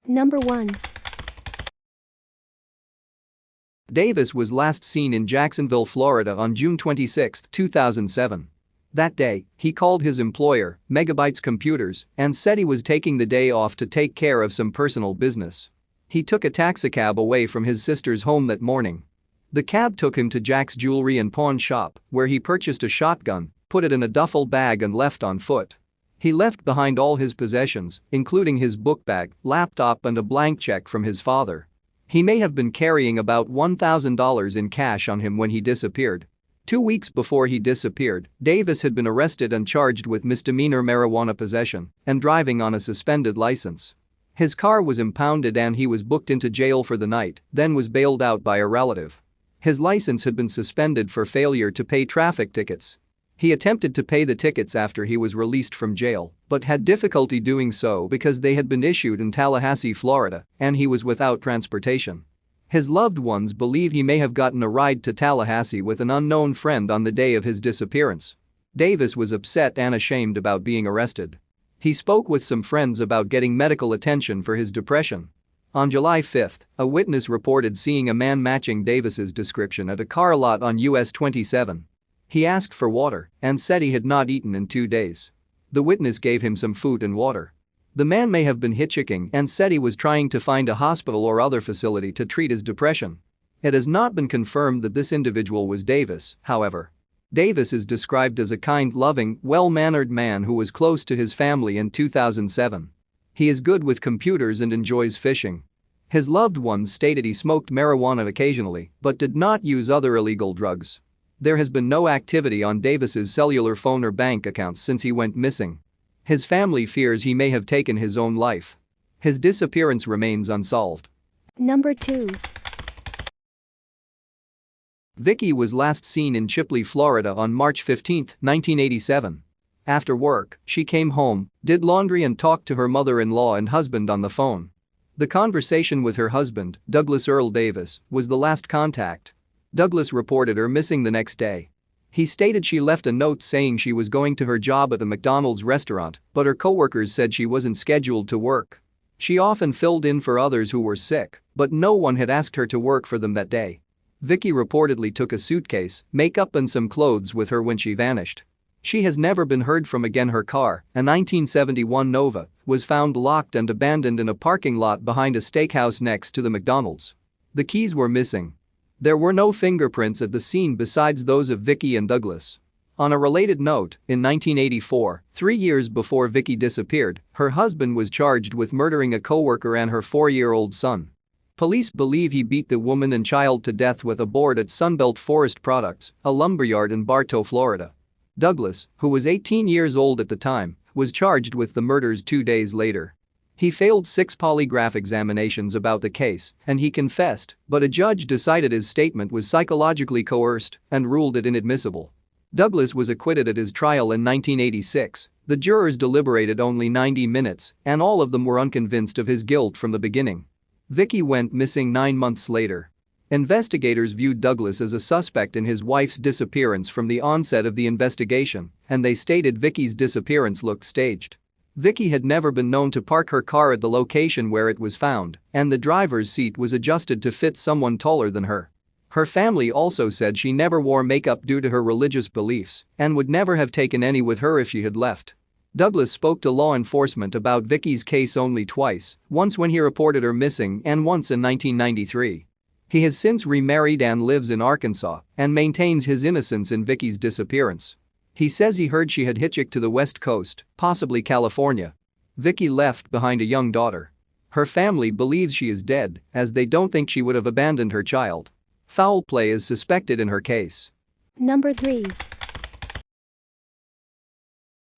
Number 1. Davis was last seen in Jacksonville, Florida on June 26, 2007. That day, he called his employer, Megabytes Computers, and said he was taking the day off to take care of some personal business. He took a taxicab away from his sister's home that morning. The cab took him to Jack's Jewelry and Pawn Shop, where he purchased a shotgun, put it in a duffel bag and left on foot. He left behind all his possessions, including his book bag, laptop and a blank check from his father. He may have been carrying about $1,000 in cash on him when he disappeared. 2 weeks before he disappeared, Davis had been arrested and charged with misdemeanor marijuana possession and driving on a suspended license. His car was impounded and he was booked into jail for the night, then was bailed out by a relative. His license had been suspended for failure to pay traffic tickets. He attempted to pay the tickets after he was released from jail, but had difficulty doing so because they had been issued in Tallahassee, Florida, and he was without transportation. His loved ones believe he may have gotten a ride to Tallahassee with an unknown friend on the day of his disappearance. Davis was upset and ashamed about being arrested. He spoke with some friends about getting medical attention for his depression. On July 5, a witness reported seeing a man matching Davis's description at a car lot on US 27. He asked for water and said he had not eaten in 2 days. The witness gave him some food and water. The man may have been hitchhiking and said he was trying to find a hospital or other facility to treat his depression. It has not been confirmed that this individual was Davis, however. Davis is described as a kind, loving, well-mannered man who was close to his family in 2007. He is good with computers and enjoys fishing. His loved ones stated he smoked marijuana occasionally but did not use other illegal drugs. There has been no activity on Davis's cellular phone or bank accounts since he went missing. His family fears he may have taken his own life. His disappearance remains unsolved. Number 2. Vickie was last seen in Chipley, Florida on March 15, 1987. After work, she came home, did laundry and talked to her mother-in-law and husband on the phone. The conversation with her husband, Douglas Earl Davis, was the last contact. Douglas reported her missing the next day. He stated she left a note saying she was going to her job at a McDonald's restaurant, but her coworkers said she wasn't scheduled to work. She often filled in for others who were sick, but no one had asked her to work for them that day. Vickie reportedly took a suitcase, makeup and some clothes with her when she vanished. She has never been heard from again. Her car, a 1971 Nova, was found locked and abandoned in a parking lot behind a steakhouse next to the McDonald's. The keys were missing. There were no fingerprints at the scene besides those of Vickie and Douglas. On a related note, in 1984, 3 years before Vickie disappeared, her husband was charged with murdering a coworker and her 4-year-old son. Police believe he beat the woman and child to death with a board at Sunbelt Forest Products, a lumberyard in Bartow, Florida. Douglas, who was 18 years old at the time, was charged with the murders 2 days later. He failed 6 polygraph examinations about the case and he confessed, but a judge decided his statement was psychologically coerced and ruled it inadmissible. Douglas was acquitted at his trial in 1986. The jurors deliberated only 90 minutes and all of them were unconvinced of his guilt from the beginning. Vickie went missing 9 months later. Investigators viewed Douglas as a suspect in his wife's disappearance from the onset of the investigation, and they stated Vickie's disappearance looked staged. Vickie had never been known to park her car at the location where it was found, and the driver's seat was adjusted to fit someone taller than her. Her family also said she never wore makeup due to her religious beliefs and would never have taken any with her if she had left. Douglas spoke to law enforcement about Vickie's case only twice, once when he reported her missing and once in 1993. He has since remarried and lives in Arkansas and maintains his innocence in Vickie's disappearance. He says he heard she had hitchhiked to the West Coast, possibly California. Vickie left behind a young daughter. Her family believes she is dead, as they don't think she would have abandoned her child. Foul play is suspected in her case. Number 3.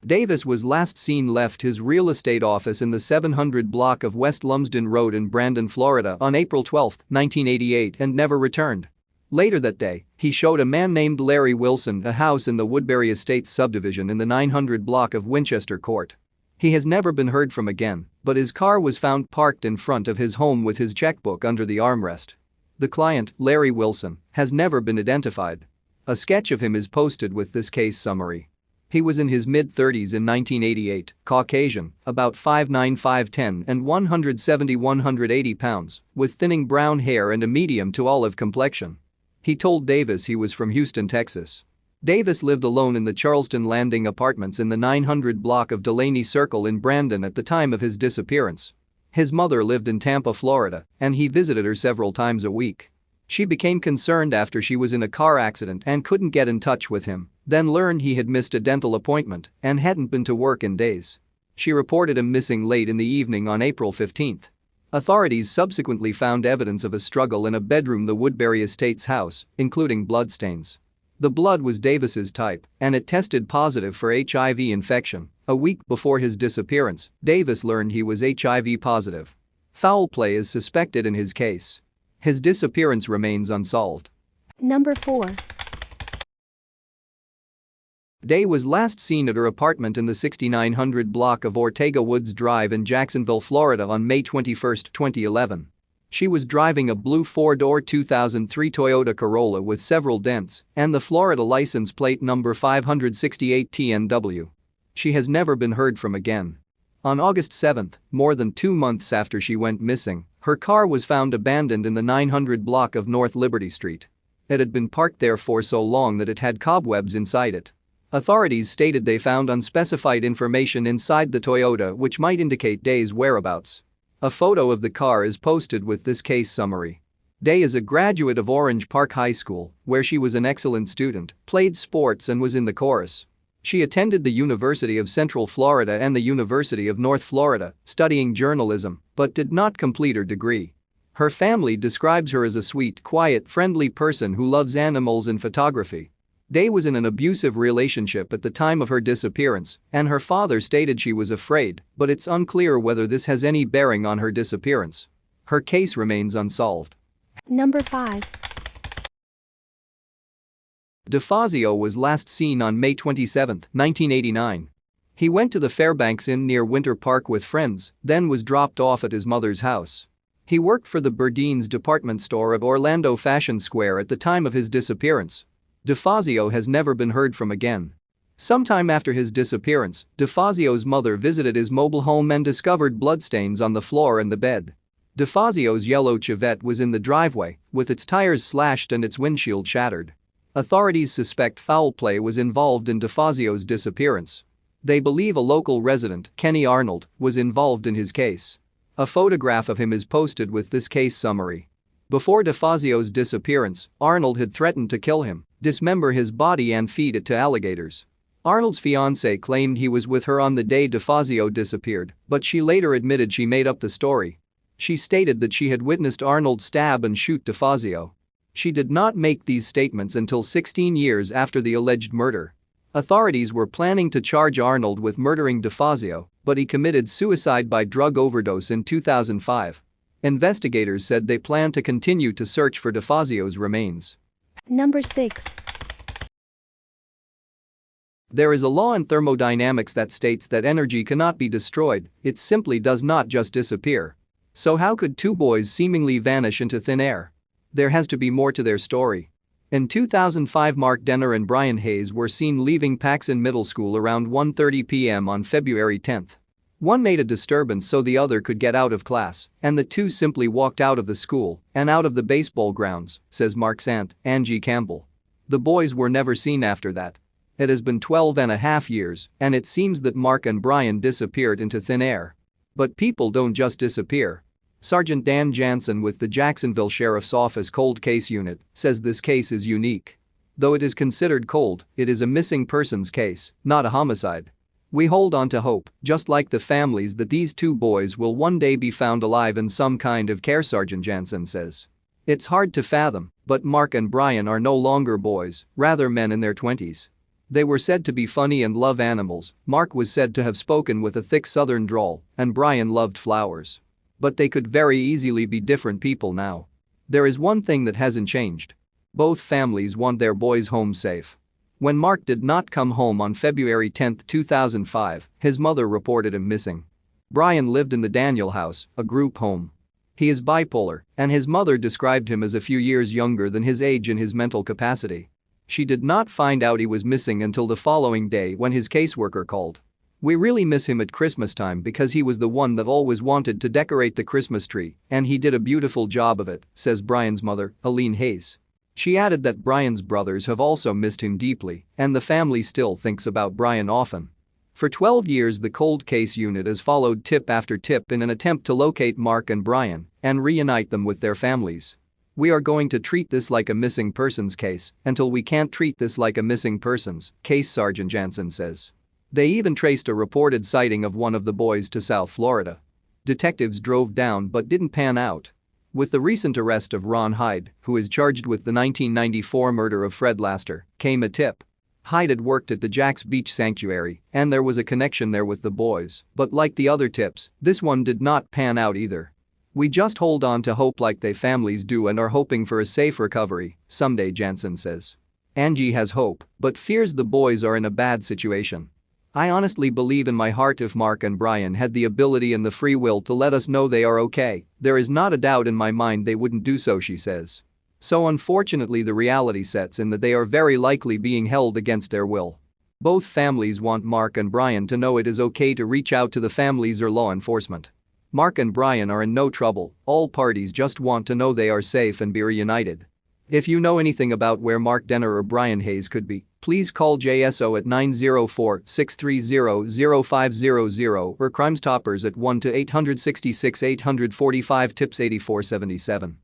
Davis was last seen left his real estate office in the 700 block of West Lumsden Road in Brandon, Florida on April 12, 1988 and never returned. Later that day, he showed a man named Larry Wilson a house in the Woodbury Estates subdivision in the 900 block of Winchester Court. He has never been heard from again, but his car was found parked in front of his home with his checkbook under the armrest. The client, Larry Wilson, has never been identified. A sketch of him is posted with this case summary. He was in his mid-30s in 1988, Caucasian, about 5'9", 5'10" and 170–180 pounds, with thinning brown hair and a medium to olive complexion. He told Davis he was from Houston, Texas. Davis lived alone in the Charleston Landing apartments in the 900 block of Delaney Circle in Brandon at the time of his disappearance. His mother lived in Tampa, Florida, and he visited her several times a week. She became concerned after she was in a car accident and couldn't get in touch with him, then learned he had missed a dental appointment and hadn't been to work in days. She reported him missing late in the evening on April 15. Authorities subsequently found evidence of a struggle in a bedroom the Woodbury Estates house, including bloodstains. The blood was Davis's type, and it tested positive for HIV infection. A week before his disappearance, Davis learned he was HIV positive. Foul play is suspected in his case. His disappearance remains unsolved. Number 4. Day was last seen at her apartment in the 6900 block of Ortega Woods Drive in Jacksonville, Florida on May 21, 2011. She was driving a blue four-door 2003 Toyota Corolla with several dents and the Florida license plate number 568 TNW. She has never been heard from again. On August 7, more than 2 months after she went missing, her car was found abandoned in the 900 block of North Liberty Street. It had been parked there for so long that it had cobwebs inside it. Authorities stated they found unspecified information inside the Toyota which might indicate Day's whereabouts. A photo of the car is posted with this case summary. Day is a graduate of Orange Park High School, where she was an excellent student, played sports and was in the chorus. She attended the University of Central Florida and the University of North Florida, studying journalism, but did not complete her degree. Her family describes her as a sweet, quiet, friendly person who loves animals and photography. Day was in an abusive relationship at the time of her disappearance, and her father stated she was afraid, but it's unclear whether this has any bearing on her disappearance. Her case remains unsolved. Number 5. DeFazio was last seen on May 27, 1989. He went to the Fairbanks Inn near Winter Park with friends, then was dropped off at his mother's house. He worked for the Burdeen's department store of Orlando Fashion Square at the time of his disappearance. DeFazio has never been heard from again. Sometime after his disappearance, DeFazio's mother visited his mobile home and discovered bloodstains on the floor and the bed. DeFazio's yellow Chevette was in the driveway, with its tires slashed and its windshield shattered. Authorities suspect foul play was involved in DeFazio's disappearance. They believe a local resident, Kenny Arnold, was involved in his case. A photograph of him is posted with this case summary. Before DeFazio's disappearance, Arnold had threatened to kill him, dismember his body and feed it to alligators. Arnold's fiancée claimed he was with her on the day DeFazio disappeared, but she later admitted she made up the story. She stated that she had witnessed Arnold stab and shoot DeFazio. She did not make these statements until 16 years after the alleged murder. Authorities were planning to charge Arnold with murdering DeFazio, but he committed suicide by drug overdose in 2005. Investigators said they plan to continue to search for DeFazio's remains. Number 6. There is a law in thermodynamics that states that energy cannot be destroyed, it simply does not just disappear. So how could two boys seemingly vanish into thin air? There has to be more to their story. In 2005, Mark Degner and Brian Hayes were seen leaving Paxson Middle School around 1:30 p.m. on February 10. One made a disturbance so the other could get out of class, and the two simply walked out of the school and out of the baseball grounds, says Mark's aunt, Angie Campbell. The boys were never seen after that. It has been 12.5 years, and it seems that Mark and Brian disappeared into thin air. But people don't just disappear. Sergeant Dan Jansen with the Jacksonville Sheriff's Office Cold Case Unit says this case is unique. Though it is considered cold, it is a missing persons case, not a homicide. We hold on to hope, just like the families, that these two boys will one day be found alive in some kind of care, Sergeant Jansen says. It's hard to fathom, but Mark and Brian are no longer boys, rather men in their 20s. They were said to be funny and love animals. Mark was said to have spoken with a thick southern drawl, and Brian loved flowers. But they could very easily be different people now. There is one thing that hasn't changed. Both families want their boys home safe. When Mark did not come home on February 10, 2005, his mother reported him missing. Brian lived in the Daniel House, a group home. He is bipolar, and his mother described him as a few years younger than his age in his mental capacity. She did not find out he was missing until the following day when his caseworker called. "We really miss him at Christmas time because he was the one that always wanted to decorate the Christmas tree, and he did a beautiful job of it," says Brian's mother, Aline Hayes. She added that Brian's brothers have also missed him deeply, and the family still thinks about Brian often. For 12 years, the Cold Case Unit has followed tip after tip in an attempt to locate Mark and Brian and reunite them with their families. "We are going to treat this like a missing persons case until we can't treat this like a missing persons case," Sergeant Jansen says. They even traced a reported sighting of one of the boys to South Florida. Detectives drove down but didn't pan out. With the recent arrest of Ron Hyde, who is charged with the 1994 murder of Fred Laster, came a tip. Hyde had worked at the Jack's Beach Sanctuary, and there was a connection there with the boys, but like the other tips, this one did not pan out either. "We just hold on to hope like they families do and are hoping for a safe recovery someday," Jansen says. Angie has hope, but fears the boys are in a bad situation. "I honestly believe in my heart if Mark and Brian had the ability and the free will to let us know they are okay, there is not a doubt in my mind they wouldn't do so," she says. So unfortunately the reality sets in that they are very likely being held against their will. Both families want Mark and Brian to know it is okay to reach out to the families or law enforcement. Mark and Brian are in no trouble, all parties just want to know they are safe and be reunited. If you know anything about where Mark Degner or Brian Hayes could be, please call JSO at 904-630-0500 or Crime Stoppers at 1-866-845-TIPS 8477.